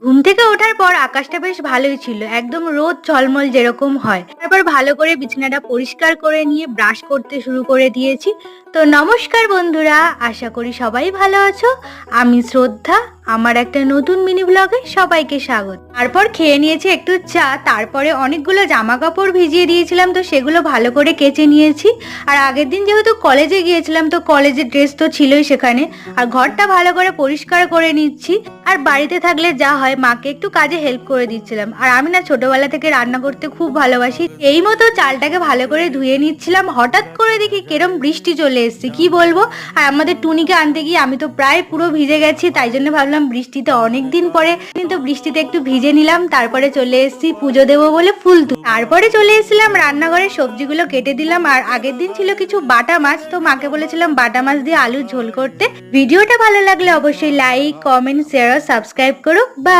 ঘুম থেকে ওঠার পর আকাশটা বেশ ভালোই ছিল, একদম রোদ ঝলমল যেরকম হয়। তারপর ভালো করে বিছানাটা পরিষ্কার করে নিয়ে ব্রাশ করতে শুরু করে দিয়েছি। তো নমস্কার বন্ধুরা, আশা করি সবাই ভালো আছো। আমি শ্রদ্ধা, আমার একটা নতুন মিনি ব্লগে সবাইকে স্বাগত। তারপর খেয়ে নিয়েছি একটু চা, তারপরে অনেকগুলো জামা কাপড় ভিজিয়ে দিয়েছিলাম, তো সেগুলো ভালো করে কেচে নিয়েছি। আর আগের দিন যেহেতু কলেজে গিয়েছিলাম, তো কলেজের ড্রেস তো ছিলই সেখানে। আর ঘরটা ভালো করে পরিষ্কার করে নিচ্ছি। আর বাড়িতে থাকলে যা হয়, মাকে একটু কাজে হেল্প করে দিচ্ছিলাম। আর আমি না ছোটবেলা থেকে রান্না করতে খুব ভালোবাসি। এই মতো চালটাকে ভালো করে ধুয়ে নিচ্ছিলাম, হঠাৎ করে দেখি কেরম বৃষ্টি চলে এসেছে, কি বলবো। আর আমাদের টুনিকে আনতে গিয়ে আমি তো প্রায় পুরো ভিজে গেছি, তাই জন্য ভাবলাম বৃষ্টিতে অনেকদিন পরে কিন্তু বৃষ্টিতে একটু ভিজে নিলাম। তারপরে চলে এসেছি পুজো দেবো বলে ফুল তুলতে। তারপরে চলে এসেছিলাম রান্নাঘরে, সবজিগুলো কেটে দিলাম। আর আগের দিন ছিল কিছু বাটা মাছ, তো মাকে বলেছিলাম বাটা মাছ দিয়ে আলুর ঝোল করতে। ভিডিওটা ভালো লাগলে অবশ্যই লাইক, কমেন্ট, শেয়ার, সাবস্ক্রাইব করো। বাই।